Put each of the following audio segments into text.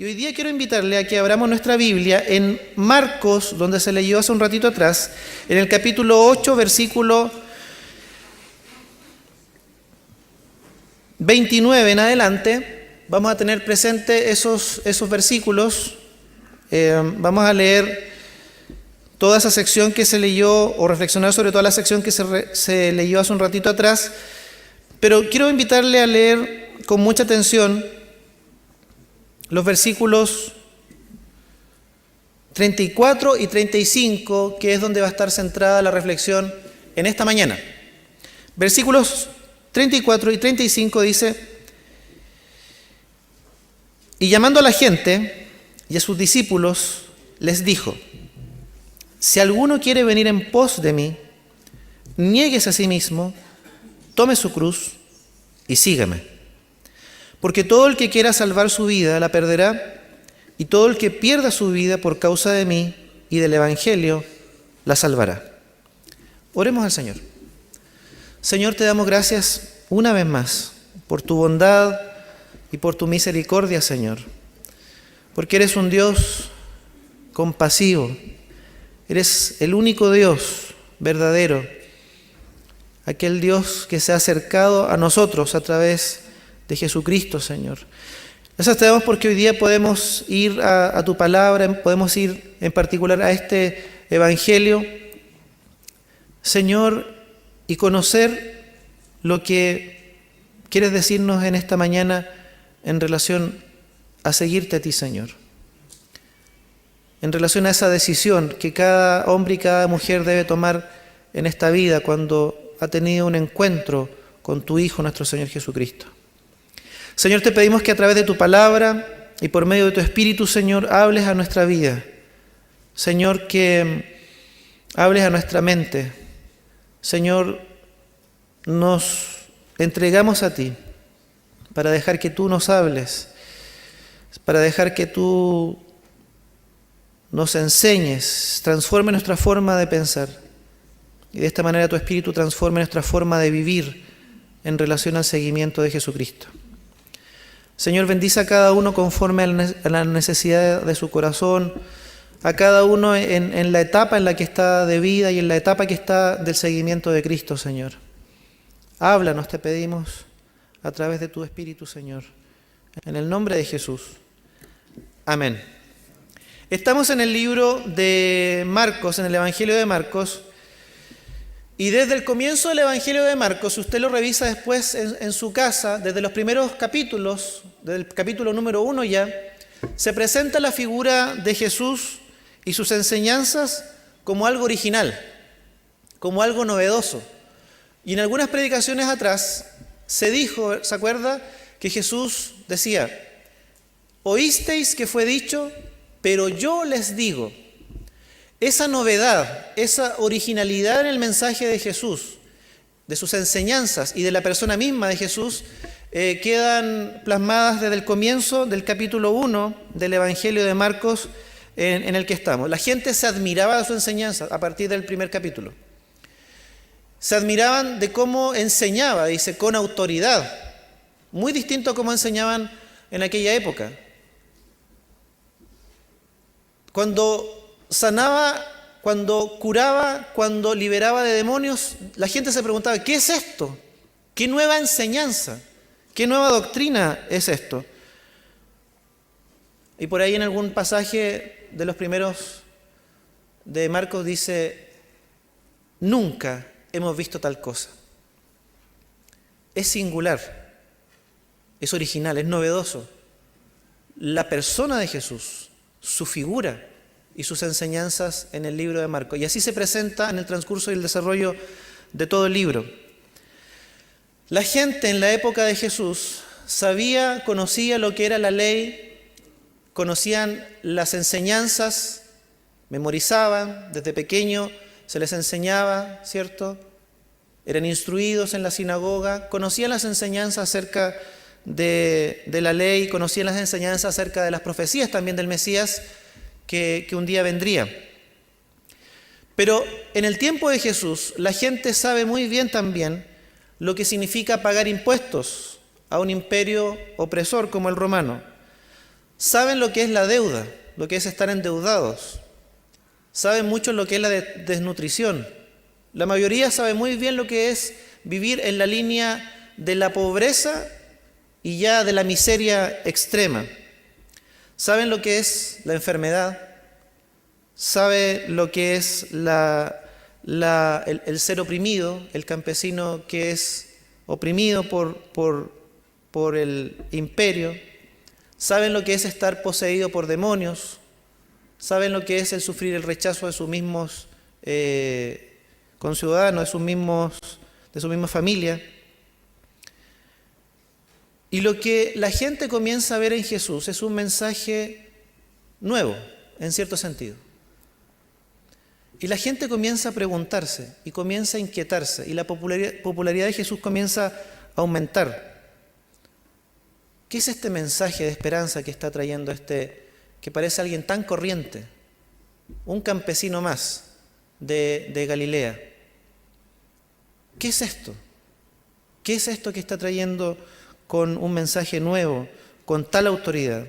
Y hoy día quiero invitarle a que abramos nuestra Biblia en Marcos, donde se leyó hace un ratito atrás, en el capítulo 8, versículo 29 en adelante. Vamos a tener presente esos versículos. Vamos a leer toda esa sección que se leyó, o reflexionar sobre toda la sección que se leyó hace un ratito atrás. Pero quiero invitarle a leer con mucha atención los versículos 34 y 35, que es donde va a estar centrada la reflexión en esta mañana. Versículos 34 y 35 dice: y llamando a la gente y a sus discípulos, les dijo: si alguno quiere venir en pos de mí, niéguese a sí mismo, tome su cruz y sígame. Porque todo el que quiera salvar su vida la perderá, y todo el que pierda su vida por causa de mí y del Evangelio la salvará. Oremos al Señor. Señor, te damos gracias una vez más por tu bondad y por tu misericordia, Señor. Porque eres un Dios compasivo. Eres el único Dios verdadero. Aquel Dios que se ha acercado a nosotros a través de Jesucristo, Señor. Gracias te damos porque hoy día podemos ir a tu palabra, podemos ir en particular a este Evangelio, Señor, y conocer lo que quieres decirnos en esta mañana en relación a seguirte a ti, Señor. En relación a esa decisión que cada hombre y cada mujer debe tomar en esta vida cuando ha tenido un encuentro con tu Hijo, nuestro Señor Jesucristo. Señor, te pedimos que a través de tu palabra y por medio de tu Espíritu, Señor, hables a nuestra vida. Señor, que hables a nuestra mente. Señor, nos entregamos a ti para dejar que tú nos hables, para dejar que tú nos enseñes, transforme nuestra forma de pensar. Y de esta manera tu Espíritu transforme nuestra forma de vivir en relación al seguimiento de Jesucristo. Señor, bendice a cada uno conforme a la necesidad de su corazón, a cada uno en la etapa en la que está de vida y en la etapa que está del seguimiento de Cristo, Señor. Háblanos, te pedimos, a través de tu Espíritu, Señor. En el nombre de Jesús. Amén. Estamos en el libro de Marcos, en el Evangelio de Marcos. Y desde el comienzo del Evangelio de Marcos, si usted lo revisa después en su casa, desde los primeros capítulos, desde el capítulo número 1 ya, se presenta la figura de Jesús y sus enseñanzas como algo original, como algo novedoso. Y en algunas predicaciones atrás se dijo, ¿se acuerda? Que Jesús decía: oísteis que fue dicho, pero yo les digo. Esa novedad, esa originalidad en el mensaje de Jesús, de sus enseñanzas y de la persona misma de Jesús, quedan plasmadas desde el comienzo del capítulo 1 del Evangelio de Marcos en el que estamos. La gente se admiraba de su enseñanza a partir del primer capítulo. Se admiraban de cómo enseñaba, dice, con autoridad, muy distinto a cómo enseñaban en aquella época. Cuando sanaba, cuando curaba, cuando liberaba de demonios, la gente se preguntaba: ¿qué es esto? ¿Qué nueva enseñanza? ¿Qué nueva doctrina es esto? Y por ahí en algún pasaje de los primeros de Marcos dice: nunca hemos visto tal cosa. Es singular, es original, es novedoso. La persona de Jesús, su figura y sus enseñanzas en el libro de Marcos. Y así se presenta en el transcurso y el desarrollo de todo el libro. La gente en la época de Jesús sabía, conocía lo que era la ley, conocían las enseñanzas, memorizaban, desde pequeño se les enseñaba, ¿cierto? Eran instruidos en la sinagoga, conocían las enseñanzas acerca de la ley, conocían las enseñanzas acerca de las profecías también del Mesías, que un día vendría. Pero en el tiempo de Jesús, la gente sabe muy bien también lo que significa pagar impuestos a un imperio opresor como el romano. saben lo que es la deuda, lo que es estar endeudados. Saben mucho lo que es la desnutrición. La mayoría sabe muy bien lo que es vivir en la línea de la pobreza y ya de la miseria extrema. Saben lo que es la enfermedad, saben lo que es el ser oprimido, el campesino que es oprimido por el imperio. Saben lo que es estar poseído por demonios. Saben lo que es el sufrir el rechazo de sus mismos conciudadanos, de su misma familia. Y lo que la gente comienza a ver en Jesús es un mensaje nuevo, en cierto sentido. Y la gente comienza a preguntarse y comienza a inquietarse y la popularidad de Jesús comienza a aumentar. ¿Qué es este mensaje de esperanza que está trayendo que parece alguien tan corriente? Un campesino más de Galilea. ¿Qué es esto? ¿Qué es esto que está trayendo con un mensaje nuevo, con tal autoridad?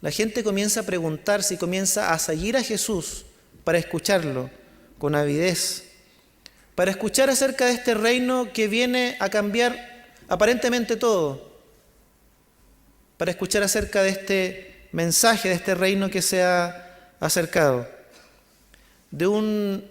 La gente comienza a preguntarse y comienza a seguir a Jesús para escucharlo con avidez, para escuchar acerca de este reino que viene a cambiar aparentemente todo, para escuchar acerca de este mensaje, de este reino que se ha acercado, de un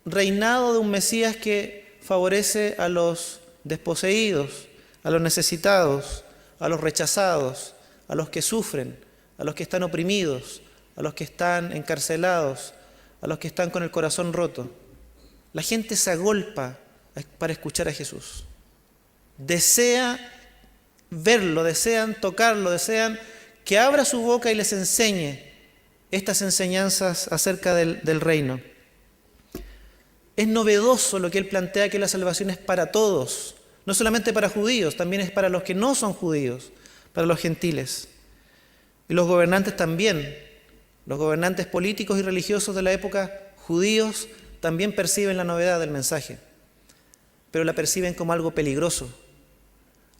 reinado, de un Mesías que favorece a los desposeídos, a los necesitados, a los rechazados, a los que sufren, a los que están oprimidos, a los que están encarcelados, a los que están con el corazón roto. La gente se agolpa para escuchar a Jesús. Desea verlo, desean tocarlo, desean que abra su boca y les enseñe estas enseñanzas acerca del reino. Es novedoso lo que él plantea, que la salvación es para todos, no solamente para judíos, también es para los que no son judíos, para los gentiles. Y los gobernantes también. Los gobernantes políticos y religiosos de la época, judíos, también perciben la novedad del mensaje, pero la perciben como algo peligroso,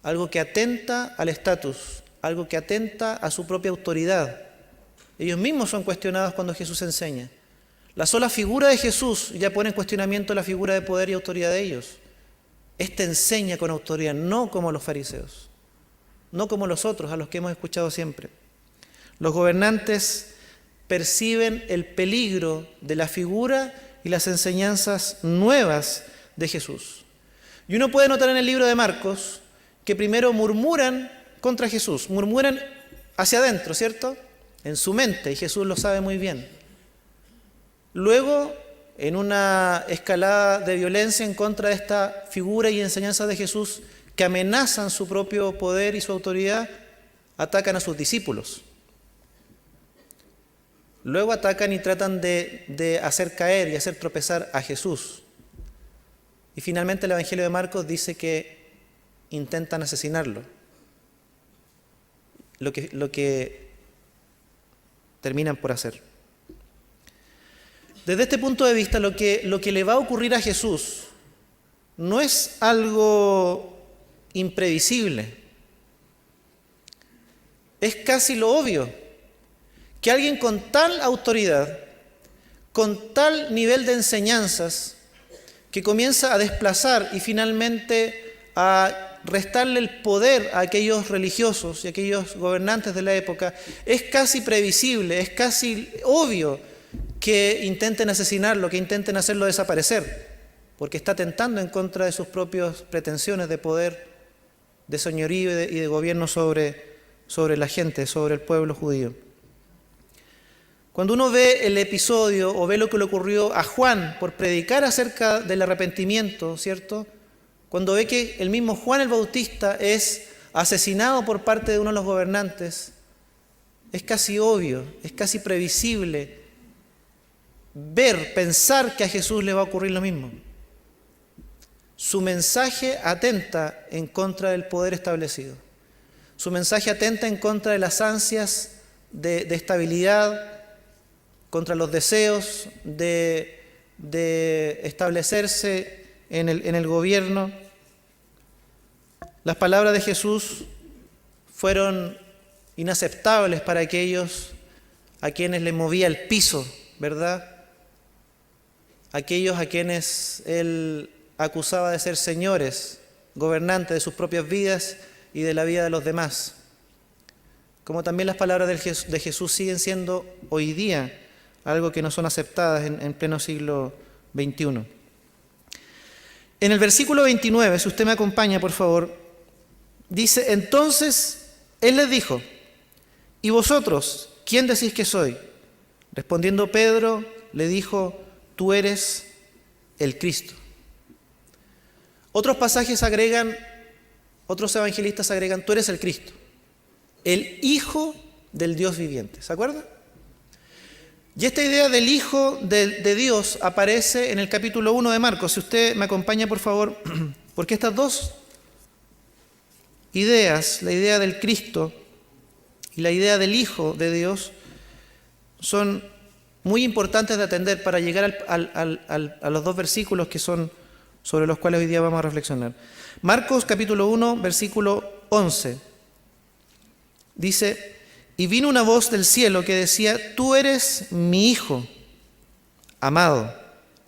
algo que atenta al estatus, algo que atenta a su propia autoridad. Ellos mismos son cuestionados cuando Jesús enseña. La sola figura de Jesús ya pone en cuestionamiento la figura de poder y autoridad de ellos. Este enseña con autoridad, no como los fariseos, no como los otros a los que hemos escuchado siempre. Los gobernantes perciben el peligro de la figura y las enseñanzas nuevas de Jesús. Y uno puede notar en el libro de Marcos que primero murmuran contra Jesús, murmuran hacia adentro, ¿cierto? En su mente, y Jesús lo sabe muy bien. Luego, en una escalada de violencia en contra de esta figura y enseñanzas de Jesús que amenazan su propio poder y su autoridad, atacan a sus discípulos. Luego atacan y tratan de hacer caer y hacer tropezar a Jesús. Y finalmente el Evangelio de Marcos dice que intentan asesinarlo. Lo que terminan por hacer. Desde este punto de vista, lo que le va a ocurrir a Jesús no es algo imprevisible. Es casi lo obvio. Que alguien con tal autoridad, con tal nivel de enseñanzas, que comienza a desplazar y finalmente a restarle el poder a aquellos religiosos y aquellos gobernantes de la época, es casi previsible, es casi obvio que intenten asesinarlo, que intenten hacerlo desaparecer, porque está atentando en contra de sus propias pretensiones de poder, de señorío y de gobierno sobre la gente, sobre el pueblo judío. Cuando uno ve el episodio o ve lo que le ocurrió a Juan por predicar acerca del arrepentimiento, ¿cierto? Cuando ve que el mismo Juan el Bautista es asesinado por parte de uno de los gobernantes, es casi obvio, es casi previsible pensar que a Jesús le va a ocurrir lo mismo. Su mensaje atenta en contra del poder establecido. Su mensaje atenta en contra de las ansias de estabilidad, contra los deseos de establecerse en el gobierno. Las palabras de Jesús fueron inaceptables para aquellos a quienes le movía el piso, ¿verdad? Aquellos a quienes él acusaba de ser señores, gobernantes de sus propias vidas y de la vida de los demás. Como también las palabras de Jesús siguen siendo hoy día algo que no son aceptadas en pleno siglo XXI. En el versículo 29, si usted me acompaña, por favor, dice: entonces él les dijo: ¿y vosotros quién decís que soy? Respondiendo Pedro, le dijo: tú eres el Cristo. Otros pasajes agregan, otros evangelistas agregan: tú eres el Cristo, el Hijo del Dios viviente. ¿Se acuerdan? Y esta idea del Hijo de Dios aparece en el capítulo 1 de Marcos. Si usted me acompaña, por favor, porque estas dos ideas, la idea del Cristo y la idea del Hijo de Dios, son muy importantes de atender para llegar a los dos versículos que son sobre los cuales hoy día vamos a reflexionar. Marcos capítulo 1, versículo 11, dice: y vino una voz del cielo que decía: tú eres mi Hijo amado,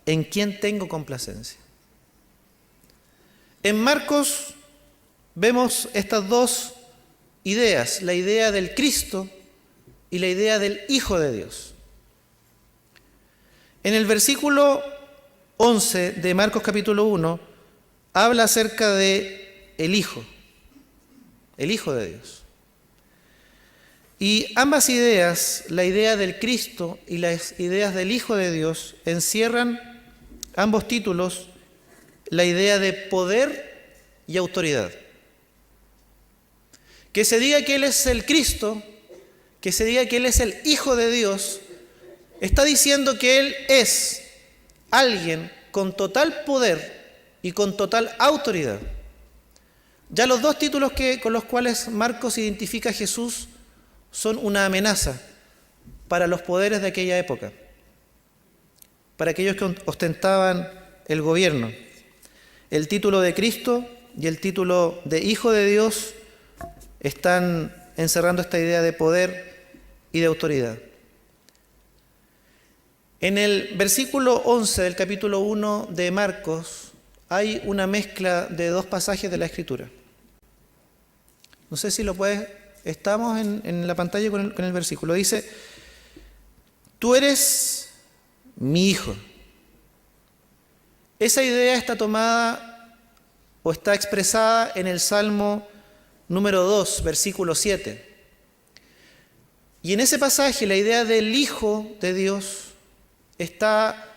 en quien tengo complacencia. En Marcos vemos estas dos ideas, la idea del Cristo y la idea del Hijo de Dios. En el versículo 11 de Marcos capítulo 1 habla acerca de el Hijo de Dios. Y ambas ideas, la idea del Cristo y las ideas del Hijo de Dios, encierran ambos títulos la idea de poder y autoridad. Que se diga que Él es el Cristo, que se diga que Él es el Hijo de Dios, está diciendo que Él es alguien con total poder y con total autoridad. Ya los dos títulos con los cuales Marcos identifica a Jesús son una amenaza para los poderes de aquella época, para aquellos que ostentaban el gobierno. El título de Cristo y el título de Hijo de Dios están encerrando esta idea de poder y de autoridad. En el versículo 11 del capítulo 1 de Marcos hay una mezcla de dos pasajes de la Escritura. No sé si lo puedes... Estamos en la pantalla con el versículo. Dice: tú eres mi Hijo. Esa idea está tomada o está expresada en el Salmo número 2, versículo 7. Y en ese pasaje la idea del Hijo de Dios está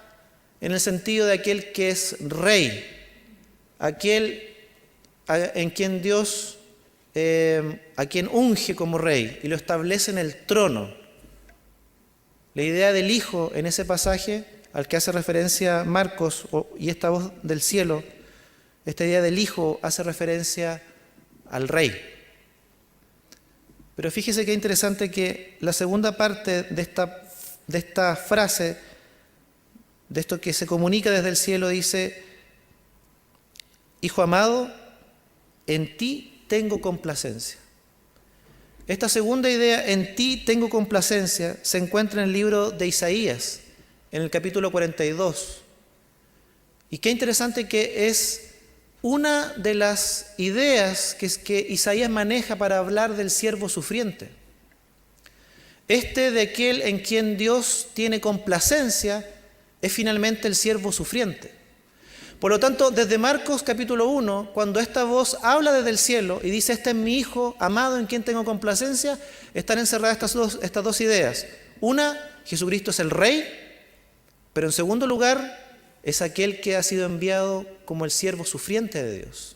en el sentido de aquel que es rey, aquel en quien Dios... a quien unge como rey y lo establece en el trono. La idea del Hijo en ese pasaje al que hace referencia Marcos y esta voz del cielo, esta idea del Hijo hace referencia al Rey. Pero fíjese qué interesante que la segunda parte de esta frase, de esto que se comunica desde el cielo, dice: Hijo amado, en ti tengo complacencia. Esta segunda idea, en ti tengo complacencia, se encuentra en el libro de Isaías, en el capítulo 42. Y qué interesante que es una de las ideas que Isaías maneja para hablar del siervo sufriente. De aquel en quien Dios tiene complacencia es finalmente el siervo sufriente. Por lo tanto, desde Marcos capítulo 1, cuando esta voz habla desde el cielo y dice: este es mi Hijo amado en quien tengo complacencia, están encerradas estas dos ideas. Una, Jesucristo es el Rey, pero en segundo lugar, es aquel que ha sido enviado como el siervo sufriente de Dios.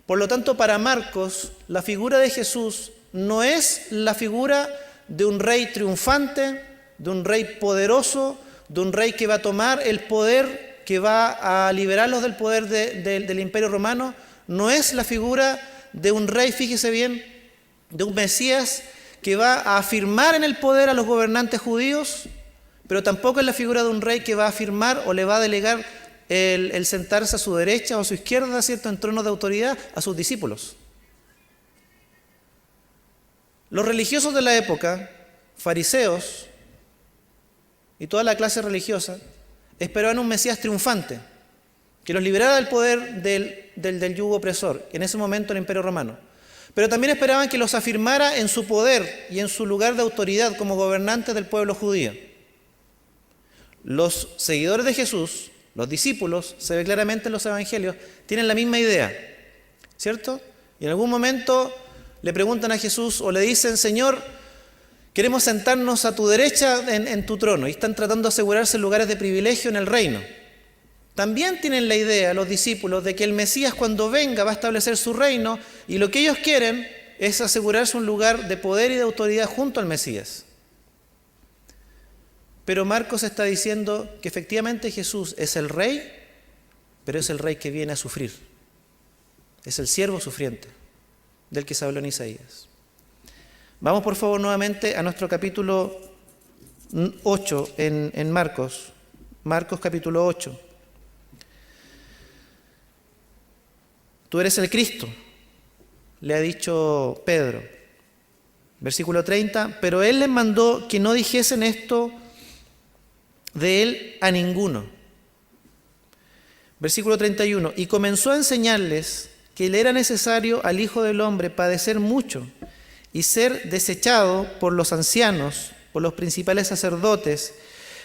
Por lo tanto, para Marcos, la figura de Jesús no es la figura de un rey triunfante, de un rey poderoso, de un rey que va a tomar el poder, que va a liberarlos del poder del Imperio Romano. No es la figura de un rey, fíjese bien, de un Mesías que va a afirmar en el poder a los gobernantes judíos, pero tampoco es la figura de un rey que va a afirmar o le va a delegar el sentarse a su derecha o a su izquierda, ¿cierto?, en tronos de autoridad a sus discípulos. Los religiosos de la época, fariseos y toda la clase religiosa, esperaban un Mesías triunfante, que los liberara del poder del yugo opresor, en ese momento el Imperio Romano. Pero también esperaban que los afirmara en su poder y en su lugar de autoridad como gobernantes del pueblo judío. Los seguidores de Jesús, los discípulos, se ve claramente en los evangelios, tienen la misma idea, ¿cierto? Y en algún momento le preguntan a Jesús o le dicen: Señor, queremos sentarnos a tu derecha en tu trono, y están tratando de asegurarse lugares de privilegio en el reino. También tienen la idea los discípulos de que el Mesías, cuando venga, va a establecer su reino, y lo que ellos quieren es asegurarse un lugar de poder y de autoridad junto al Mesías. Pero Marcos está diciendo que efectivamente Jesús es el rey, pero es el rey que viene a sufrir. Es el siervo sufriente del que se habló en Isaías. Vamos por favor nuevamente a nuestro capítulo 8 en Marcos. Marcos capítulo 8. Tú eres el Cristo, le ha dicho Pedro. Versículo 30, pero él les mandó que no dijesen esto de él a ninguno. Versículo 31, y comenzó a enseñarles que le era necesario al Hijo del Hombre padecer mucho y ser desechado por los ancianos, por los principales sacerdotes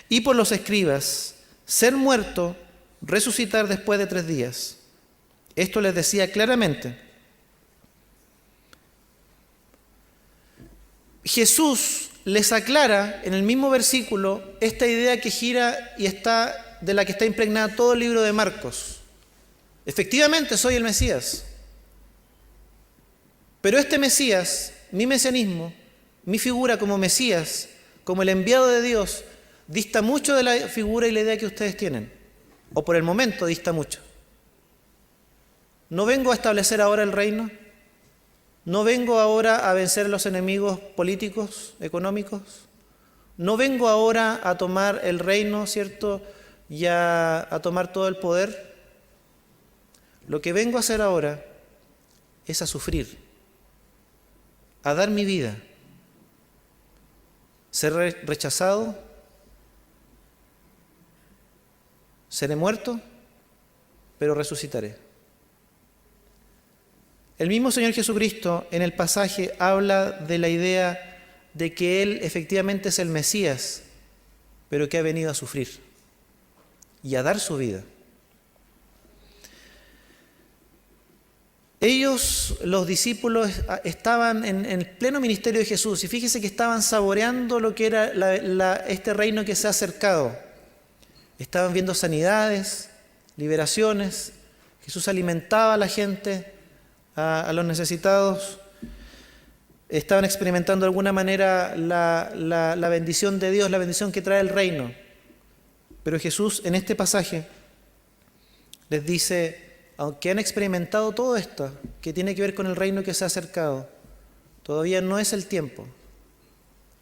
y por los escribas, ser muerto, resucitar después de 3 días. Esto les decía claramente. Jesús les aclara en el mismo versículo esta idea que gira y de la que está impregnada todo el libro de Marcos. Efectivamente soy el Mesías, pero este Mesías, mi mesianismo, mi figura como Mesías, como el enviado de Dios, dista mucho de la figura y la idea que ustedes tienen, o por el momento dista mucho. No vengo a establecer ahora el reino, no vengo ahora a vencer a los enemigos políticos, económicos, no vengo ahora a tomar el reino, ¿cierto?, y a tomar todo el poder. Lo que vengo a hacer ahora es a sufrir, a dar mi vida, ser rechazado, seré muerto, pero resucitaré. El mismo Señor Jesucristo en el pasaje habla de la idea de que Él efectivamente es el Mesías, pero que ha venido a sufrir y a dar su vida. Ellos, los discípulos, estaban en el pleno ministerio de Jesús, y fíjese que estaban saboreando lo que era este reino que se ha acercado. Estaban viendo sanidades, liberaciones. Jesús alimentaba a la gente, a los necesitados. Estaban experimentando de alguna manera la bendición de Dios, la bendición que trae el reino. Pero Jesús en este pasaje les dice: aunque han experimentado todo esto que tiene que ver con el reino que se ha acercado, todavía no es el tiempo.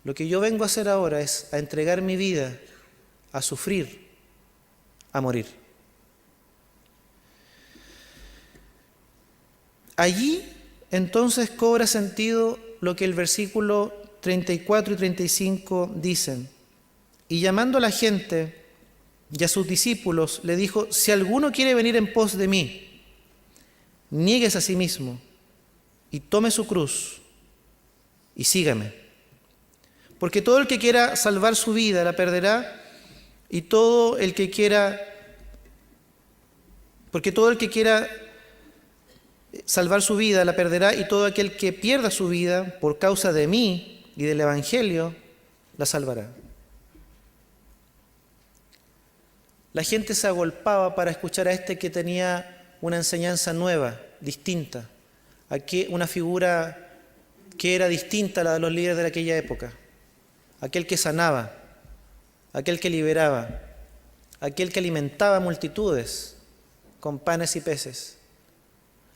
Lo que yo vengo a hacer ahora es a entregar mi vida, a sufrir, a morir. Allí entonces cobra sentido lo que el versículo 34 y 35 dicen. Y llamando a la gente y a sus discípulos, le dijo: si alguno quiere venir en pos de mí, niéguese a sí mismo y tome su cruz y sígame. Porque todo el que quiera salvar su vida la perderá, y todo el que quiera salvar su vida la perderá, y todo aquel que pierda su vida por causa de mí y del Evangelio la salvará. La gente se agolpaba para escuchar a este que tenía una enseñanza nueva, distinta, una figura que era distinta a la de los líderes de aquella época, aquel que sanaba, aquel que liberaba, aquel que alimentaba multitudes con panes y peces,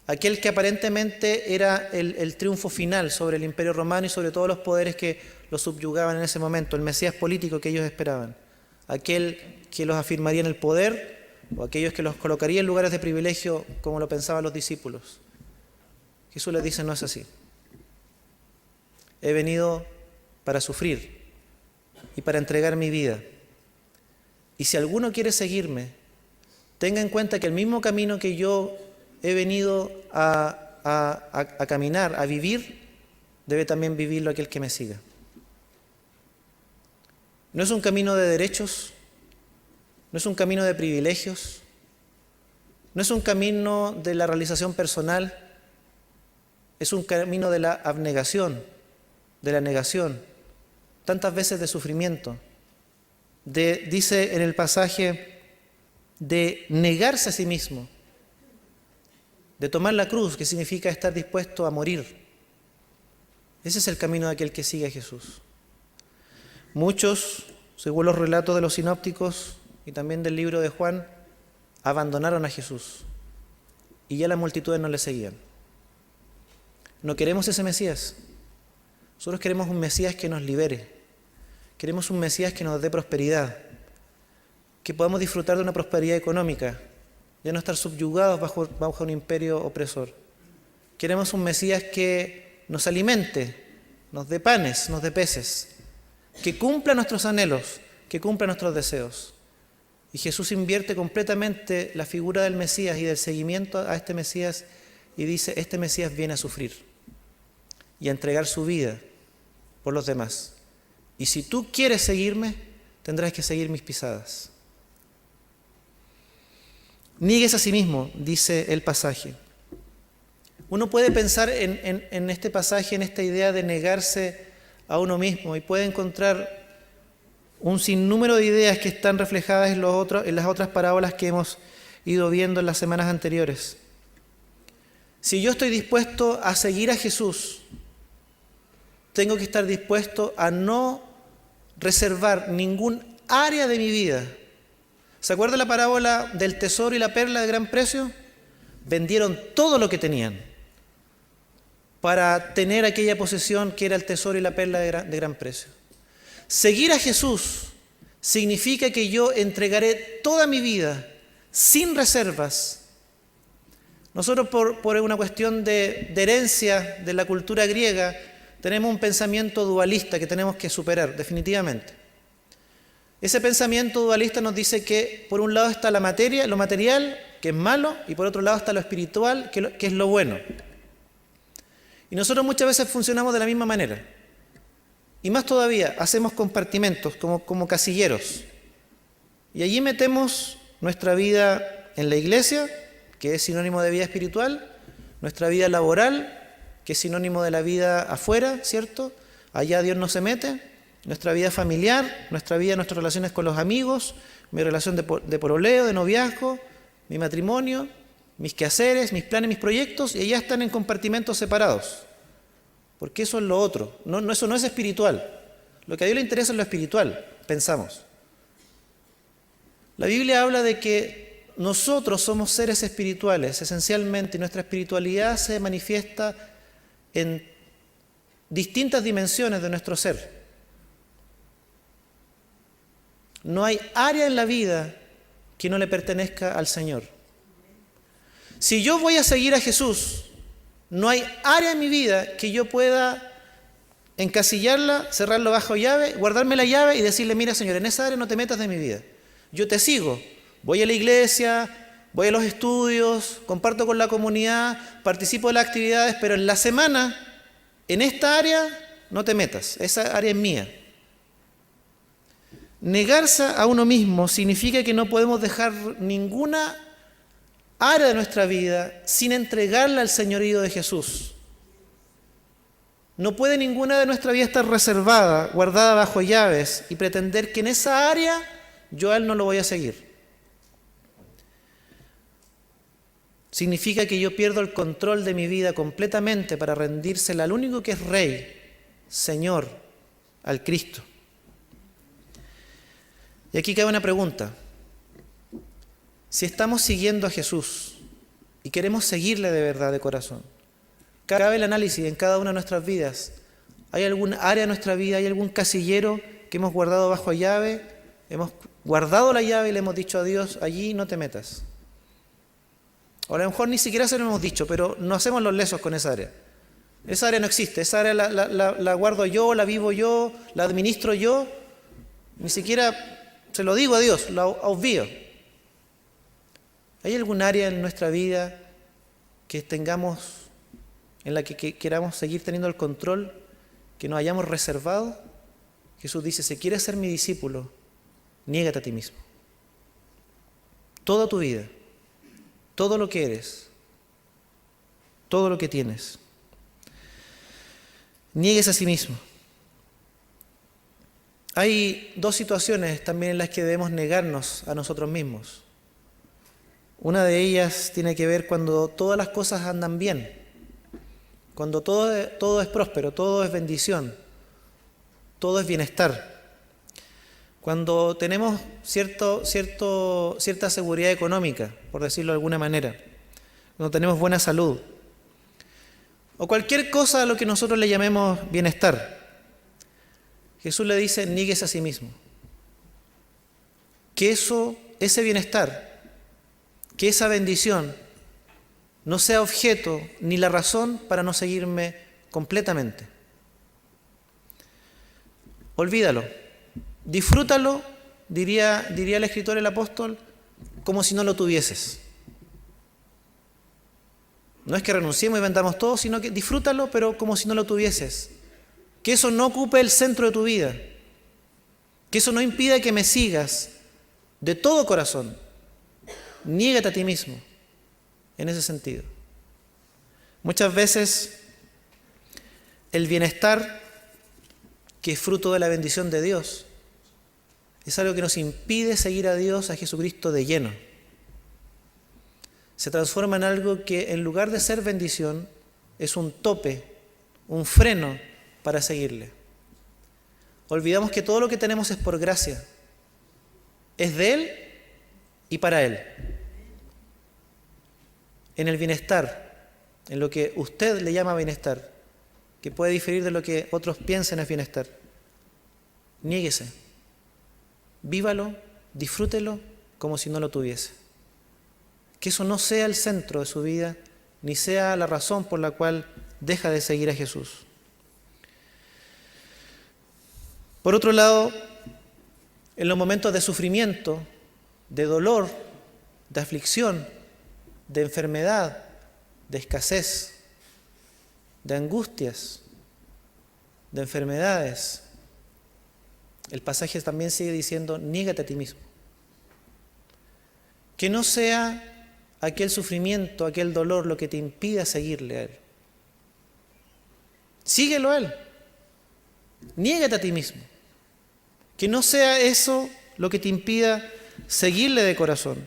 aquel que aparentemente era el triunfo final sobre el Imperio Romano y sobre todos los poderes que los subyugaban en ese momento, el Mesías político que ellos esperaban, aquel que los afirmaría en el poder, o aquellos que los colocaría en lugares de privilegio como lo pensaban los discípulos. Jesús les dice: no es así. he venido para sufrir y para entregar mi vida. Y si alguno quiere seguirme, tenga en cuenta que el mismo camino que yo he venido a caminar, a vivir, debe también vivirlo aquel que me siga. No es un camino de derechos, no es un camino de privilegios, no es un camino de la realización personal, es un camino de la abnegación, de la negación, tantas veces de sufrimiento, dice en el pasaje, de negarse a sí mismo, de tomar la cruz, que significa estar dispuesto a morir. Ese es el camino de aquel que sigue a Jesús. Muchos, según los relatos de los sinópticos y también del libro de Juan, abandonaron a Jesús y ya las multitudes no le seguían. No queremos ese Mesías. Nosotros queremos un Mesías que nos libere. Queremos un Mesías que nos dé prosperidad, que podamos disfrutar de una prosperidad económica, ya no estar subyugados bajo un imperio opresor. Queremos un Mesías que nos alimente, nos dé panes, nos dé peces, que cumpla nuestros anhelos, que cumpla nuestros deseos. Y Jesús invierte completamente la figura del Mesías y del seguimiento a este Mesías y dice, este Mesías viene a sufrir y a entregar su vida por los demás. Y si tú quieres seguirme, tendrás que seguir mis pisadas. Niegues a sí mismo, dice el pasaje. Uno puede pensar en este pasaje, en esta idea de negarse a uno mismo y puede encontrar un sinnúmero de ideas que están reflejadas en las otras parábolas que hemos ido viendo en las semanas anteriores. Si yo estoy dispuesto a seguir a Jesús, tengo que estar dispuesto a no reservar ningún área de mi vida. ¿Se acuerda la parábola del tesoro y la perla de gran precio? Vendieron todo lo que tenían para tener aquella posesión que era el tesoro y la perla de gran precio. Seguir a Jesús significa que yo entregaré toda mi vida sin reservas. Nosotros por una cuestión de herencia de la cultura griega tenemos un pensamiento dualista que tenemos que superar definitivamente. Ese pensamiento dualista nos dice que por un lado está la materia, lo material, que es malo, y por otro lado está lo espiritual, que es lo bueno. Y nosotros muchas veces funcionamos de la misma manera. Y más todavía, hacemos compartimentos, como casilleros. Y allí metemos nuestra vida en la iglesia, que es sinónimo de vida espiritual, nuestra vida laboral, que es sinónimo de la vida afuera, ¿cierto? Allá Dios no se mete. Nuestra vida familiar, nuestras relaciones con los amigos, mi relación de pololeo, de noviazgo, mi matrimonio, mis quehaceres, mis planes, mis proyectos, y allá están en compartimentos separados. Porque eso es lo otro. Eso no es espiritual. Lo que a Dios le interesa es lo espiritual, pensamos. La Biblia habla de que nosotros somos seres espirituales, esencialmente, y nuestra espiritualidad se manifiesta en distintas dimensiones de nuestro ser. No hay área en la vida que no le pertenezca al Señor. Si yo voy a seguir a Jesús, no hay área en mi vida que yo pueda encasillarla, cerrarlo bajo llave, guardarme la llave y decirle, mira Señor, en esa área no te metas de mi vida. Yo te sigo, voy a la iglesia, voy a los estudios, comparto con la comunidad, participo de las actividades, pero en la semana, en esta área, no te metas, esa área es mía. Negarse a uno mismo significa que no podemos dejar ninguna área de nuestra vida sin entregarla al señorío de Jesús. No puede ninguna de nuestra vida estar reservada, guardada bajo llaves y pretender que en esa área yo a Él no lo voy a seguir. Significa que yo pierdo el control de mi vida completamente para rendírsela al único que es Rey, Señor, al Cristo. Y aquí cabe una pregunta. Si estamos siguiendo a Jesús y queremos seguirle de verdad, de corazón, cabe el análisis en cada una de nuestras vidas. ¿Hay algún área de nuestra vida, hay algún casillero que hemos guardado bajo llave? Hemos guardado la llave y le hemos dicho a Dios, allí no te metas. O a lo mejor ni siquiera se lo hemos dicho, pero no hacemos los lesos con esa área. Esa área no existe, esa área la guardo yo, la vivo yo, la administro yo, ni siquiera se lo digo a Dios, la obvio. ¿Hay algún área en nuestra vida que tengamos, en la que queramos seguir teniendo el control, que nos hayamos reservado? Jesús dice, si quieres ser mi discípulo, niégate a ti mismo. Toda tu vida, todo lo que eres, todo lo que tienes. Niegues a sí mismo. Hay dos situaciones también en las que debemos negarnos a nosotros mismos. Una de ellas tiene que ver cuando todas las cosas andan bien, cuando todo es próspero, todo es bendición, todo es bienestar. Cuando tenemos cierta seguridad económica, por decirlo de alguna manera, cuando tenemos buena salud, o cualquier cosa a lo que nosotros le llamemos bienestar, Jesús le dice, níguese a sí mismo. Que ese bienestar, que esa bendición no sea objeto ni la razón para no seguirme completamente. Olvídalo, disfrútalo, diría el escritor, el apóstol, como si no lo tuvieses. No es que renunciemos y vendamos todo, sino que disfrútalo, pero como si no lo tuvieses. Que eso no ocupe el centro de tu vida. Que eso no impida que me sigas de todo corazón. Niégate a ti mismo en ese sentido. Muchas veces el bienestar, que es fruto de la bendición de Dios, es algo que nos impide seguir a Dios, a Jesucristo de lleno. Se transforma en algo que en lugar de ser bendición, es un tope, un freno para seguirle. Olvidamos que todo lo que tenemos es por gracia. Es de Él y para Él. En el bienestar, en lo que usted le llama bienestar, que puede diferir de lo que otros piensen es bienestar, niéguese. Vívalo, disfrútelo como si no lo tuviese. Que eso no sea el centro de su vida, ni sea la razón por la cual deja de seguir a Jesús. Por otro lado, en los momentos de sufrimiento, de dolor, de aflicción, de enfermedad, de escasez, de angustias, de enfermedades, el pasaje también sigue diciendo, niégate a ti mismo. Que no sea aquel sufrimiento, aquel dolor lo que te impida seguirle a Él. Síguelo a Él. Niégate a ti mismo. Que no sea eso lo que te impida seguirle de corazón.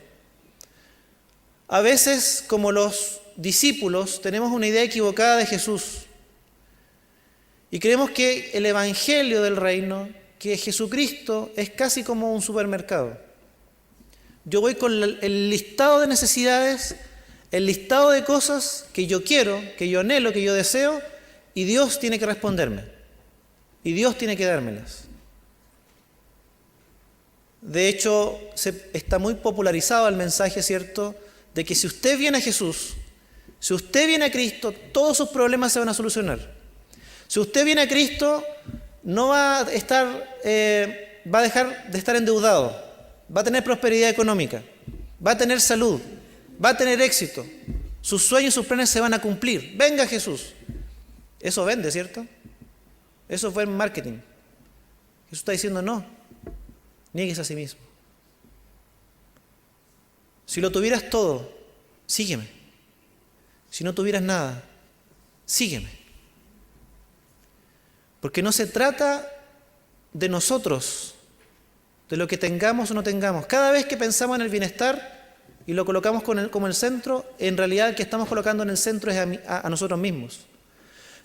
A veces, como los discípulos, tenemos una idea equivocada de Jesús. Y creemos que el evangelio del reino, que Jesucristo es casi como un supermercado. Yo voy con el listado de necesidades, el listado de cosas que yo quiero, que yo anhelo, que yo deseo, y Dios tiene que responderme. Y Dios tiene que dármelas. De hecho, está muy popularizado el mensaje, ¿cierto?, de que si usted viene a Jesús, si usted viene a Cristo, todos sus problemas se van a solucionar. Si usted viene a Cristo, no va a dejar de estar endeudado. Va a tener prosperidad económica, va a tener salud, va a tener éxito. Sus sueños, sus planes se van a cumplir. Venga Jesús. Eso vende, ¿cierto? Eso fue el marketing. Jesús está diciendo no, niegues a sí mismo. Si lo tuvieras todo, sígueme. Si no tuvieras nada, sígueme. Porque no se trata de nosotros, de lo que tengamos o no tengamos. Cada vez que pensamos en el bienestar y lo colocamos como el centro, en realidad el que estamos colocando en el centro es a nosotros mismos.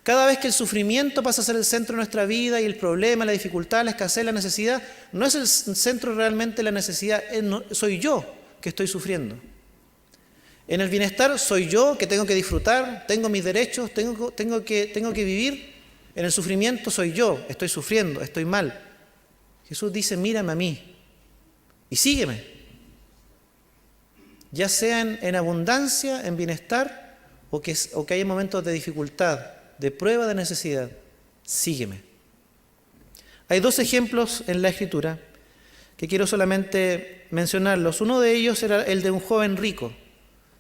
Cada vez que el sufrimiento pasa a ser el centro de nuestra vida y el problema, la dificultad, la escasez, la necesidad, no es el centro realmente la necesidad, soy yo que estoy sufriendo. En el bienestar soy yo que tengo que disfrutar, tengo mis derechos, tengo que vivir. En el sufrimiento soy yo, estoy sufriendo, estoy mal. Jesús dice, mírame a mí y sígueme. Ya sea en abundancia, en bienestar, o que haya momentos de dificultad, de prueba, de necesidad, sígueme. Hay dos ejemplos en la Escritura que quiero solamente mencionarlos. Uno de ellos era el de un joven rico.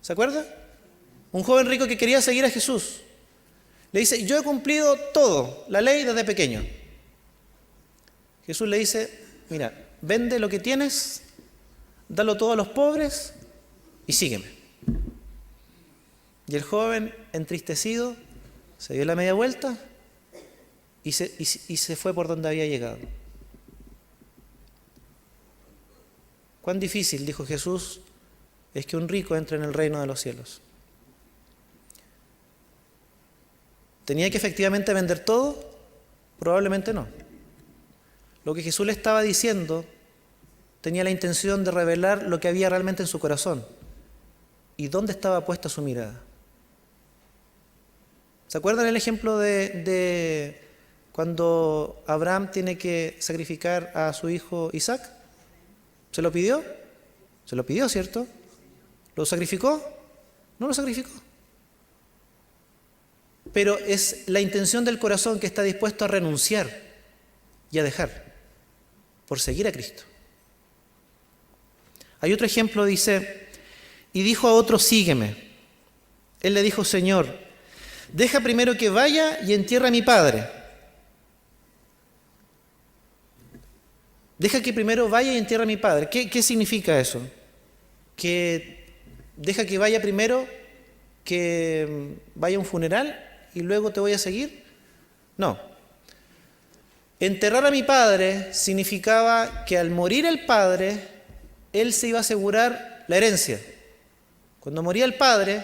¿Se acuerda? Un joven rico que quería seguir a Jesús. Le dice, yo he cumplido todo, la ley desde pequeño. Jesús le dice, mira, vende lo que tienes, dalo todo a los pobres y sígueme. Y el joven, entristecido, se dio la media vuelta y se fue por donde había llegado. Cuán difícil, dijo Jesús, es que un rico entre en el reino de los cielos. ¿Tenía que efectivamente vender todo? Probablemente no. Lo que Jesús le estaba diciendo tenía la intención de revelar lo que había realmente en su corazón y dónde estaba puesta su mirada. ¿Se acuerdan el ejemplo de cuando Abraham tiene que sacrificar a su hijo Isaac? ¿Se lo pidió? Se lo pidió, ¿cierto? ¿Lo sacrificó? No lo sacrificó. Pero es la intención del corazón que está dispuesto a renunciar y a dejar por seguir a Cristo. Hay otro ejemplo, dice, y dijo a otro, sígueme. Él le dijo, Señor, deja primero que vaya y entierre a mi padre. Deja que primero vaya y entierre a mi padre. ¿Qué significa eso? Que deja que vaya primero, que vaya a un funeral y luego te voy a seguir. No. Enterrar a mi padre significaba que al morir el padre, él se iba a asegurar la herencia. Cuando moría el padre,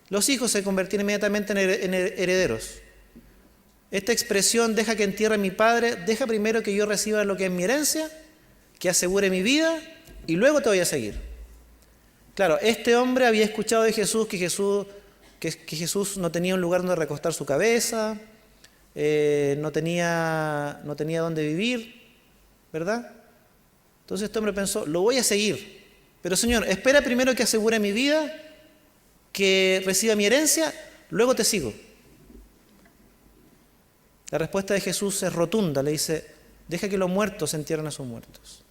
los hijos se convertían inmediatamente en herederos. Esta expresión, deja que entierre a mi padre, deja primero que yo reciba lo que es mi herencia, que asegure mi vida y luego te voy a seguir. Claro, este hombre había escuchado de Jesús que Jesús no tenía un lugar donde recostar su cabeza, no tenía dónde vivir, ¿verdad? Entonces este hombre pensó, lo voy a seguir, pero Señor, espera primero que asegure mi vida, que reciba mi herencia, luego te sigo. La respuesta de Jesús es rotunda, le dice, deja que los muertos entierren a sus muertos.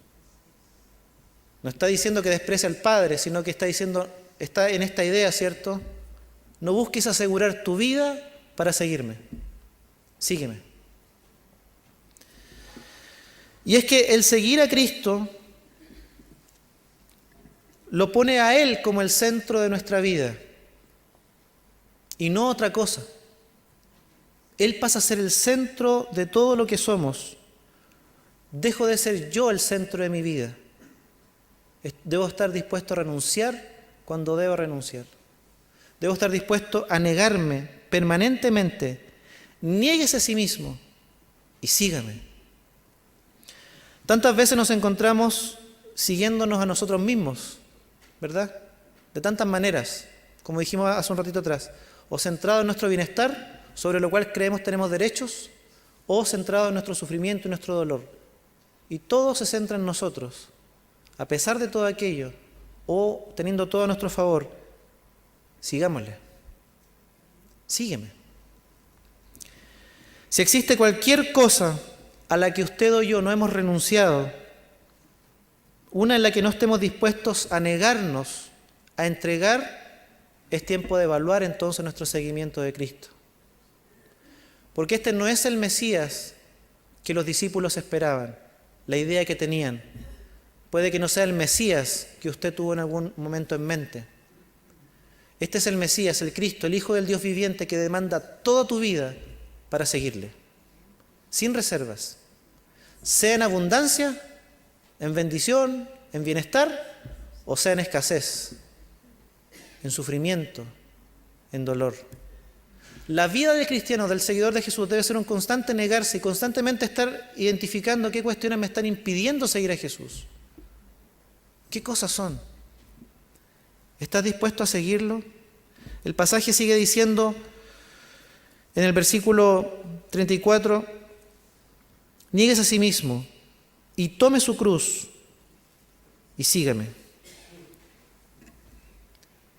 No está diciendo que desprecie al Padre, sino que está en esta idea, ¿cierto? No busques asegurar tu vida para seguirme. Sígueme. Y es que el seguir a Cristo lo pone a Él como el centro de nuestra vida y no otra cosa. Él pasa a ser el centro de todo lo que somos. Dejo de ser yo el centro de mi vida. Debo estar dispuesto a renunciar cuando debo renunciar. Debo estar dispuesto a negarme permanentemente. Niéguese a sí mismo y sígame. Tantas veces nos encontramos siguiéndonos a nosotros mismos, ¿verdad? De tantas maneras, como dijimos hace un ratito atrás, o centrado en nuestro bienestar, sobre lo cual creemos tenemos derechos, o centrado en nuestro sufrimiento y nuestro dolor. Y todo se centra en nosotros. A pesar de todo aquello, o teniendo todo a nuestro favor, sigámosle. Sígueme. Si existe cualquier cosa a la que usted o yo no hemos renunciado, una en la que no estemos dispuestos a negarnos, a entregar, es tiempo de evaluar entonces nuestro seguimiento de Cristo. Porque este no es el Mesías que los discípulos esperaban, la idea que tenían. Puede que no sea el Mesías que usted tuvo en algún momento en mente. Este es el Mesías, el Cristo, el Hijo del Dios viviente que demanda toda tu vida para seguirle, sin reservas, sea en abundancia, en bendición, en bienestar, o sea en escasez, en sufrimiento, en dolor. La vida del cristiano, del seguidor de Jesús, debe ser un constante negarse y constantemente estar identificando qué cuestiones me están impidiendo seguir a Jesús. ¿Qué cosas son? ¿Estás dispuesto a seguirlo? El pasaje sigue diciendo en el versículo 34, niéguese a sí mismo y tome su cruz y sígame.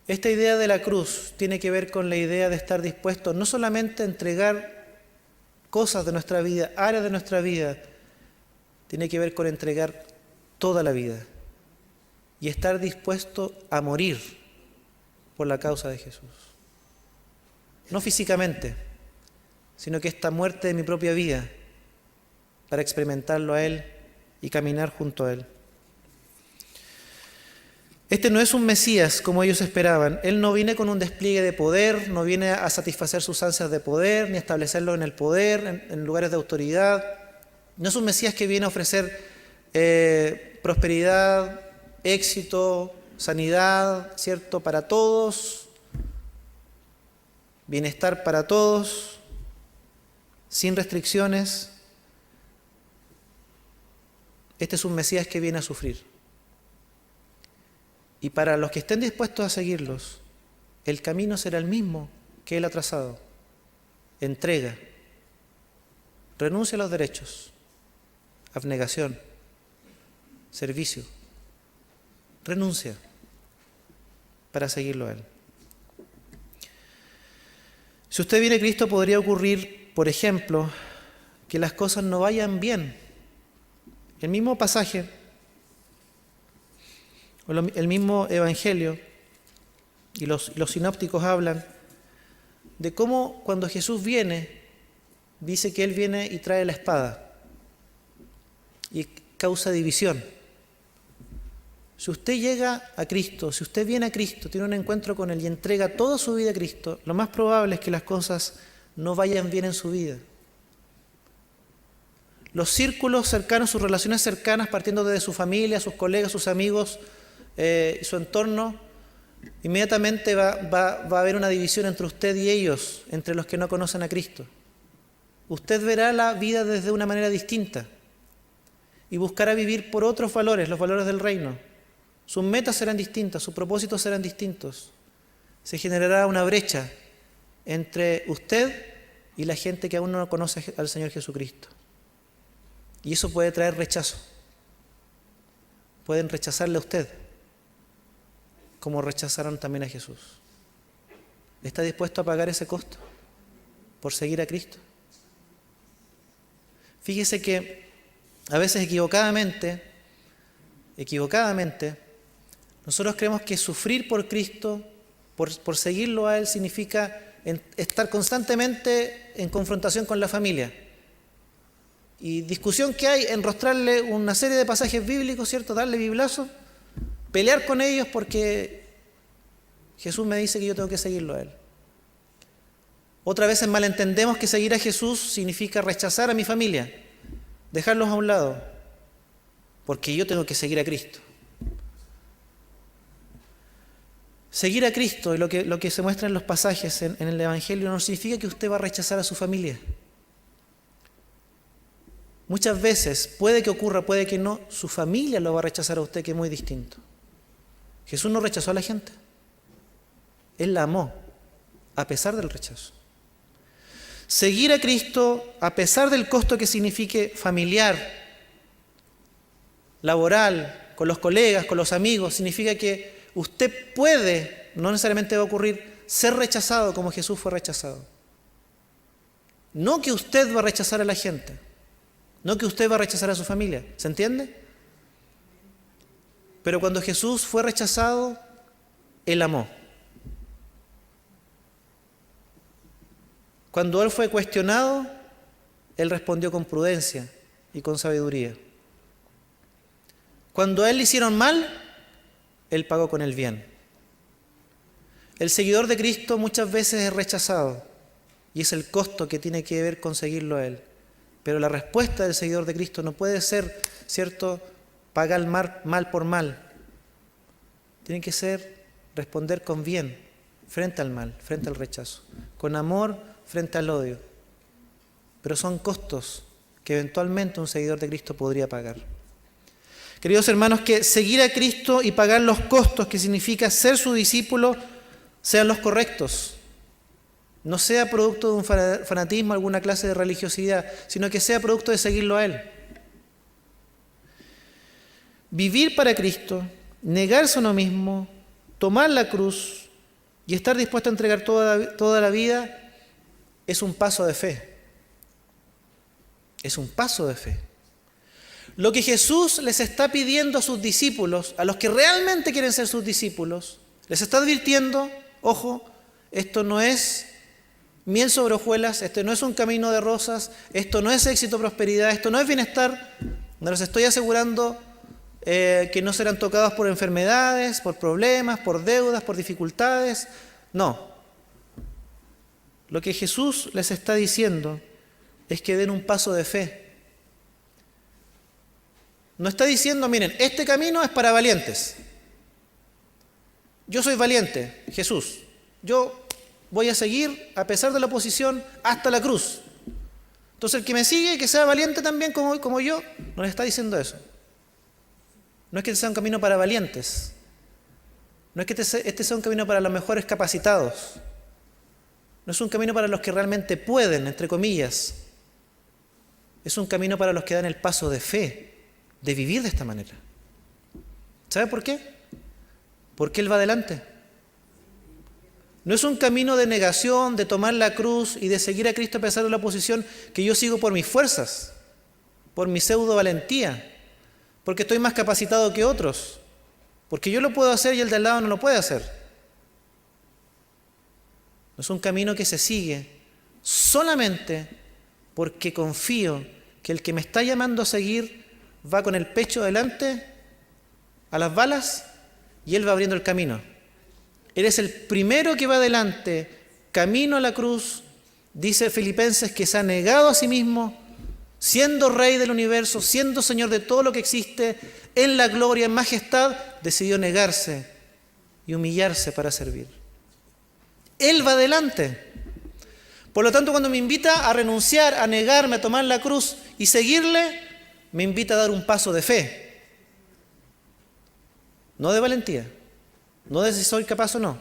Esta idea de la cruz tiene que ver con la idea de estar dispuesto no solamente a entregar cosas de nuestra vida, áreas de nuestra vida, tiene que ver con entregar toda la vida y estar dispuesto a morir por la causa de Jesús. No físicamente, sino que esta muerte de mi propia vida para experimentarlo a Él y caminar junto a Él. Este no es un Mesías como ellos esperaban. Él no viene con un despliegue de poder, no viene a satisfacer sus ansias de poder, ni a establecerlo en el poder, en lugares de autoridad. No es un Mesías que viene a ofrecer prosperidad, éxito, sanidad, ¿cierto?, para todos, bienestar para todos, sin restricciones. Este es un Mesías que viene a sufrir. Y para los que estén dispuestos a seguirlos, el camino será el mismo que Él ha trazado. Entrega, renuncia a los derechos, abnegación, servicio. Renuncia para seguirlo a Él. Si usted viene a Cristo, podría ocurrir, por ejemplo, que las cosas no vayan bien. El mismo pasaje, o el mismo evangelio, y los sinópticos hablan de cómo cuando Jesús viene, dice que Él viene y trae la espada y causa división. Si usted llega a Cristo, si usted viene a Cristo, tiene un encuentro con Él y entrega toda su vida a Cristo, lo más probable es que las cosas no vayan bien en su vida. Los círculos cercanos, sus relaciones cercanas, partiendo desde su familia, sus colegas, sus amigos, su entorno, inmediatamente va a haber una división entre usted y ellos, entre los que no conocen a Cristo. Usted verá la vida desde una manera distinta y buscará vivir por otros valores, los valores del reino. Sus metas serán distintas, sus propósitos serán distintos. Se generará una brecha entre usted y la gente que aún no conoce al Señor Jesucristo. Y eso puede traer rechazo. Pueden rechazarle a usted, como rechazaron también a Jesús. ¿Está dispuesto a pagar ese costo por seguir a Cristo? Fíjese que a veces equivocadamente, nosotros creemos que sufrir por Cristo, por seguirlo a Él, significa estar constantemente en confrontación con la familia. Y discusión que hay, enrostrarle una serie de pasajes bíblicos, ¿cierto? Darle biblazo, pelear con ellos porque Jesús me dice que yo tengo que seguirlo a Él. Otras veces malentendemos que seguir a Jesús significa rechazar a mi familia, dejarlos a un lado, porque yo tengo que seguir a Cristo. Seguir a Cristo, y lo que se muestra en los pasajes en el Evangelio, no significa que usted va a rechazar a su familia. Muchas veces, puede que ocurra, puede que no, su familia lo va a rechazar a usted, que es muy distinto. Jesús no rechazó a la gente. Él la amó, a pesar del rechazo. Seguir a Cristo, a pesar del costo que signifique familiar, laboral, con los colegas, con los amigos, significa que usted puede, no necesariamente va a ocurrir, ser rechazado como Jesús fue rechazado. No que usted va a rechazar a la gente, no que usted va a rechazar a su familia, ¿se entiende? Pero cuando Jesús fue rechazado, Él amó. Cuando Él fue cuestionado, Él respondió con prudencia y con sabiduría. Cuando a Él le hicieron mal, Él pagó con el bien. El seguidor de Cristo muchas veces es rechazado y es el costo que tiene que ver con seguirlo a Él. Pero la respuesta del seguidor de Cristo no puede ser, ¿cierto?, pagar mal por mal. Tiene que ser responder con bien frente al mal, frente al rechazo, con amor frente al odio. Pero son costos que eventualmente un seguidor de Cristo podría pagar. Queridos hermanos, que seguir a Cristo y pagar los costos que significa ser su discípulo sean los correctos. No sea producto de un fanatismo, alguna clase de religiosidad, sino que sea producto de seguirlo a Él. Vivir para Cristo, negarse a uno mismo, tomar la cruz Y estar dispuesto a entregar toda la vida es un paso de fe. Es un paso de fe. Lo que Jesús les está pidiendo a sus discípulos, a los que realmente quieren ser sus discípulos, les está advirtiendo, ojo, esto no es miel sobre hojuelas, este no es un camino de rosas, esto no es éxito, prosperidad, esto no es bienestar. No les estoy asegurando que no serán tocados por enfermedades, por problemas, por deudas, por dificultades. No. Lo que Jesús les está diciendo es que den un paso de fe. No está diciendo, miren, este camino es para valientes. Yo soy valiente, Jesús. Yo voy a seguir, a pesar de la oposición, hasta la cruz. Entonces el que me sigue, que sea valiente también como yo, no le está diciendo eso. No es que este sea un camino para valientes. No es que este sea un camino para los mejores capacitados. No es un camino para los que realmente pueden, entre comillas. Es un camino para los que dan el paso de fe, de vivir de esta manera. ¿Sabe por qué? Porque Él va adelante. No es un camino de negación, de tomar la cruz y de seguir a Cristo a pesar de la oposición que yo sigo por mis fuerzas, por mi pseudo valentía, porque estoy más capacitado que otros, porque yo lo puedo hacer y el de al lado no lo puede hacer. No es un camino que se sigue solamente porque confío que el que me está llamando a seguir va con el pecho adelante a las balas y Él va abriendo el camino. Él es el primero que va adelante, camino a la cruz. Dice Filipenses que se ha negado a sí mismo, siendo Rey del universo, siendo Señor de todo lo que existe, en la gloria, en majestad, decidió negarse y humillarse para servir. Él va adelante. Por lo tanto, cuando me invita a renunciar, a negarme, a tomar la cruz y seguirle, me invita a dar un paso de fe. No de valentía, no de si soy capaz o no.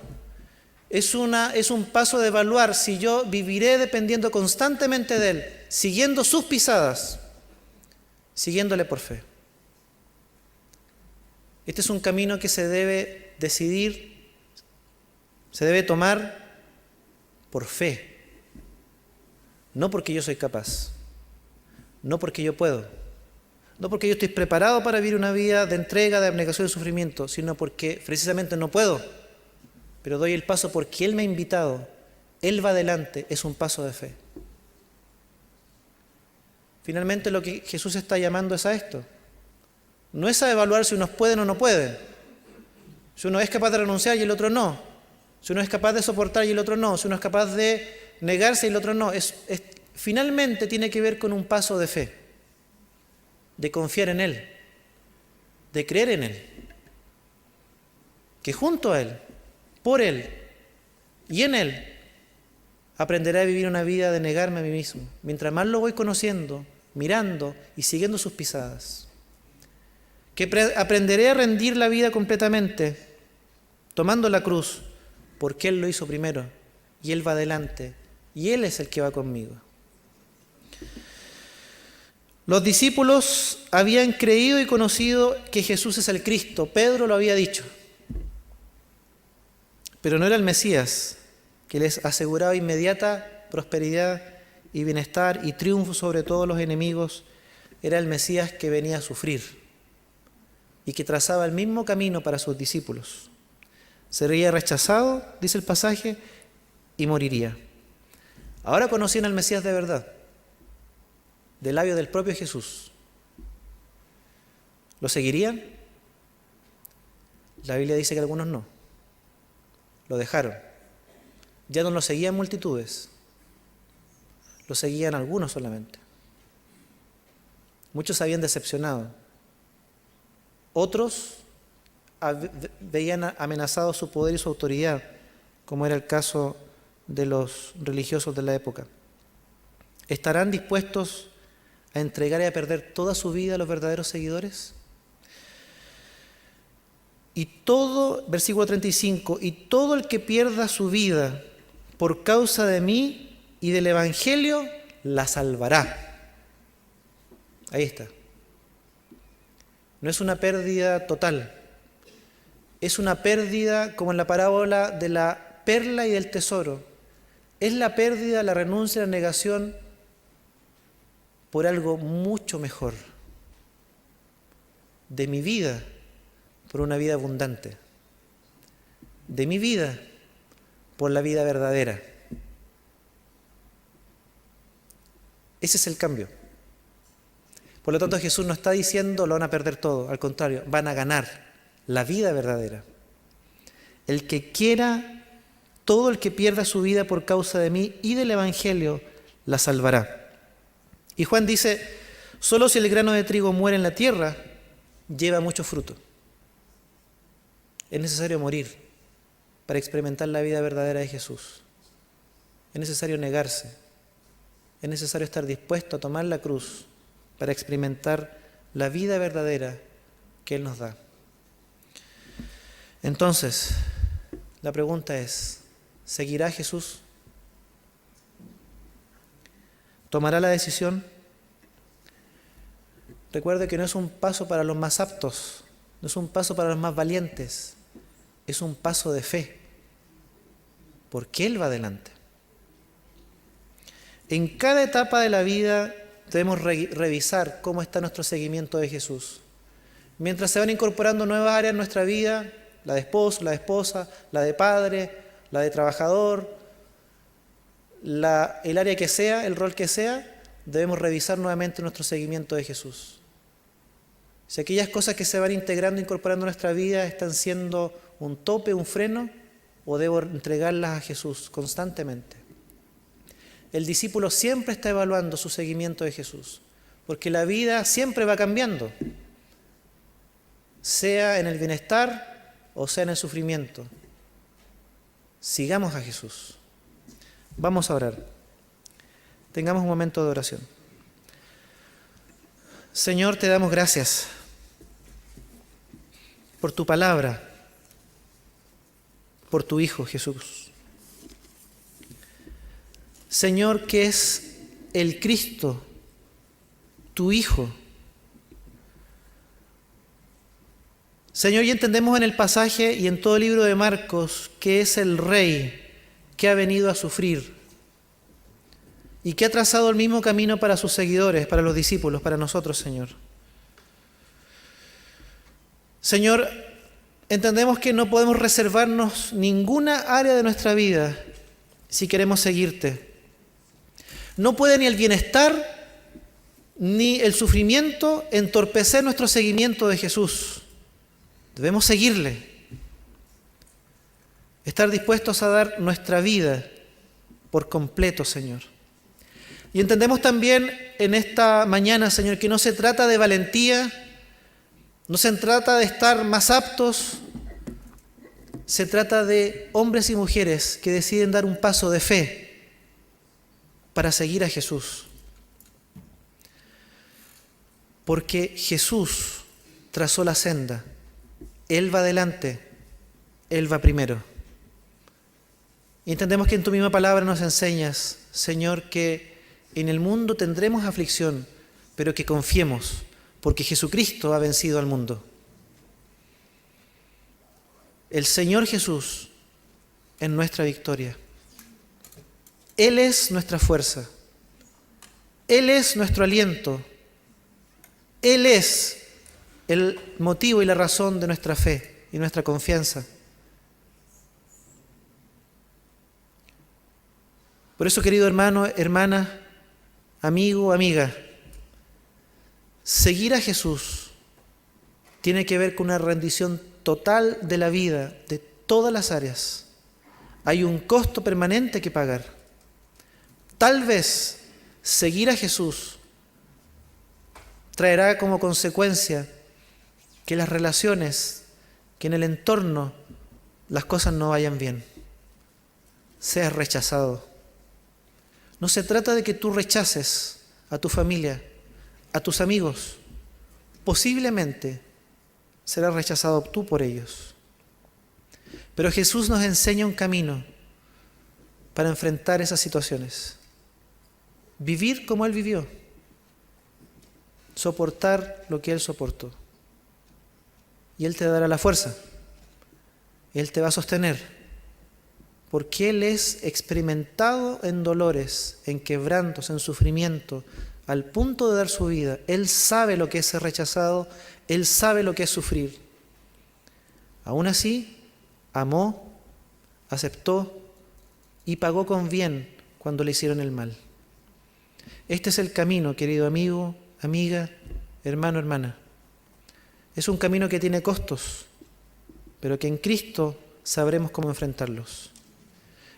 Es un paso de evaluar si yo viviré dependiendo constantemente de Él, siguiendo sus pisadas, siguiéndole por fe. Este es un camino que se debe decidir, se debe tomar por fe, no porque yo soy capaz, no porque yo puedo, no porque yo estoy preparado para vivir una vida de entrega, de abnegación y sufrimiento, sino porque precisamente no puedo, pero doy el paso porque Él me ha invitado, Él va adelante, es un paso de fe. Finalmente lo que Jesús está llamando es a esto, no es a evaluar si unos pueden o no pueden, si uno es capaz de renunciar y el otro no, si uno es capaz de soportar y el otro no, si uno es capaz de negarse y el otro no, finalmente tiene que ver con un paso de fe, de confiar en Él, de creer en Él, que junto a Él, por Él y en Él, aprenderé a vivir una vida de negarme a mí mismo, mientras más lo voy conociendo, mirando y siguiendo sus pisadas, que aprenderé a rendir la vida completamente, tomando la cruz, porque Él lo hizo primero, y Él va adelante, y Él es el que va conmigo. Los discípulos habían creído y conocido que Jesús es el Cristo, Pedro lo había dicho, pero no era el Mesías, que les aseguraba inmediata prosperidad y bienestar y triunfo sobre todos los enemigos. Era el Mesías que venía a sufrir y que trazaba el mismo camino para sus discípulos. Sería rechazado, dice el pasaje, y moriría. Ahora conocían al Mesías de verdad, del labio del propio Jesús. ¿Lo seguirían? La Biblia dice que algunos no. Lo dejaron. Ya no lo seguían multitudes. Lo seguían algunos solamente. Muchos se habían decepcionado. Otros veían amenazado su poder y su autoridad, como era el caso de los religiosos de la época. ¿Estarán dispuestos a entregar y a perder toda su vida a los verdaderos seguidores? Y todo, versículo 35, y todo el que pierda su vida por causa de mí y del Evangelio, la salvará. Ahí está. No es una pérdida total, es una pérdida como en la parábola de la perla y del tesoro es la pérdida, la renuncia, la negación por algo mucho mejor, de mi vida por una vida abundante, de mi vida por la vida verdadera. Ese es el cambio. Por lo tanto, Jesús no está diciendo lo van a perder todo, al contrario, van a ganar la vida verdadera. El que quiera, todo el que pierda su vida por causa de mí y del Evangelio, la salvará. Y Juan dice, solo si el grano de trigo muere en la tierra, lleva mucho fruto. Es necesario morir para experimentar la vida verdadera de Jesús. Es necesario negarse. Es necesario estar dispuesto a tomar la cruz para experimentar la vida verdadera que Él nos da. Entonces, la pregunta es, ¿seguirá Jesús? ¿Tomará la decisión? Recuerde que no es un paso para los más aptos, no es un paso para los más valientes, es un paso de fe, porque Él va adelante. En cada etapa de la vida debemos revisar cómo está nuestro seguimiento de Jesús. Mientras se van incorporando nuevas áreas en nuestra vida, la de esposo, la de esposa, la de padre, la de trabajador, el área que sea, el rol que sea, debemos revisar nuevamente nuestro seguimiento de Jesús. Si aquellas cosas que se van integrando, incorporando en nuestra vida están siendo un tope, un freno, o debo entregarlas a Jesús constantemente. El discípulo siempre está evaluando su seguimiento de Jesús, porque la vida siempre va cambiando, sea en el bienestar o sea en el sufrimiento. Sigamos a Jesús. Vamos a orar. Tengamos un momento de oración. Señor, te damos gracias por tu palabra, por tu Hijo Jesús. Señor, que es el Cristo, tu Hijo. Señor, y entendemos en el pasaje y en todo el libro de Marcos que es el Rey que ha venido a sufrir y que ha trazado el mismo camino para sus seguidores, para los discípulos, para nosotros, Señor. Señor, entendemos que no podemos reservarnos ninguna área de nuestra vida si queremos seguirte. No puede ni el bienestar ni el sufrimiento entorpecer nuestro seguimiento de Jesús. Debemos seguirle. Estar dispuestos a dar nuestra vida por completo, Señor. Y entendemos también en esta mañana, Señor, que no se trata de valentía, no se trata de estar más aptos, se trata de hombres y mujeres que deciden dar un paso de fe para seguir a Jesús. Porque Jesús trazó la senda. Él va adelante, Él va primero. Y entendemos que en tu misma palabra nos enseñas, Señor, que en el mundo tendremos aflicción, pero que confiemos, porque Jesucristo ha vencido al mundo. El Señor Jesús es nuestra victoria. Él es nuestra fuerza. Él es nuestro aliento. Él es el motivo y la razón de nuestra fe y nuestra confianza. Por eso, querido hermano, hermana, amigo, amiga, seguir a Jesús tiene que ver con una rendición total de la vida, de todas las áreas. Hay un costo permanente que pagar. Tal vez seguir a Jesús traerá como consecuencia que las relaciones, que en el entorno las cosas no vayan bien. Seas rechazado. No se trata de que tú rechaces a tu familia, a tus amigos. Posiblemente serás rechazado tú por ellos. Pero Jesús nos enseña un camino para enfrentar esas situaciones. Vivir como Él vivió. Soportar lo que Él soportó. Y Él te dará la fuerza. Él te va a sostener. porque Él es experimentado en dolores, en quebrantos, en sufrimiento, al punto de dar su vida. Él sabe lo que es ser rechazado, Él sabe lo que es sufrir. Aún así, amó, aceptó y pagó con bien cuando le hicieron el mal. Este es el camino, querido amigo, amiga, hermano, hermana. Es un camino que tiene costos, pero que en Cristo sabremos cómo enfrentarlos.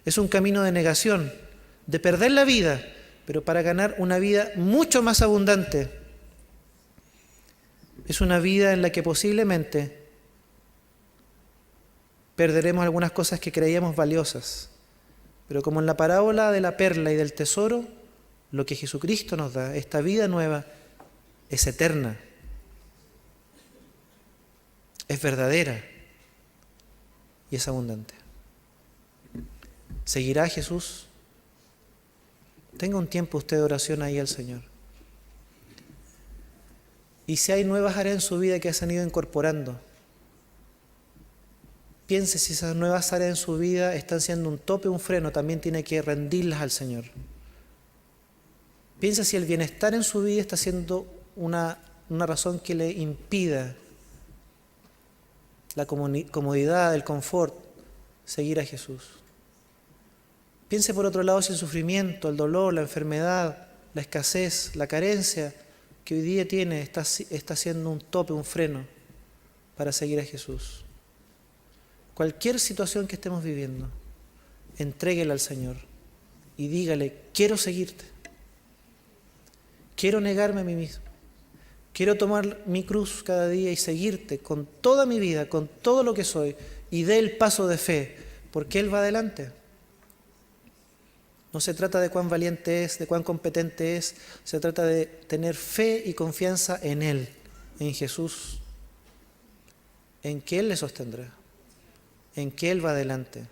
Es un camino de negación, de perder la vida, pero para ganar una vida mucho más abundante. Es una vida en la que posiblemente perderemos algunas cosas que creíamos valiosas, pero como en la parábola de la perla y del tesoro, lo que Jesucristo nos da, esta vida nueva, es eterna, es verdadera y es abundante. ¿Seguirá Jesús? Tenga un tiempo usted de oración ahí al Señor. Y si hay nuevas áreas en su vida que se han ido incorporando, piense si esas nuevas áreas en su vida están siendo un tope, un freno, también tiene que rendirlas al Señor. Piense si el bienestar en su vida está siendo una razón que le impida la comodidad, el confort, seguir a Jesús. Piense por otro lado si el sufrimiento, el dolor, la enfermedad, la escasez, la carencia que hoy día tiene está siendo un tope, un freno para seguir a Jesús. Cualquier situación que estemos viviendo, entréguela al Señor y dígale: quiero seguirte, quiero negarme a mí mismo, quiero tomar mi cruz cada día y seguirte con toda mi vida, con todo lo que soy, y dé el paso de fe, porque Él va adelante. No se trata de cuán valiente es, de cuán competente es, se trata de tener fe y confianza en Él, en Jesús, en que Él le sostendrá, en que Él va adelante.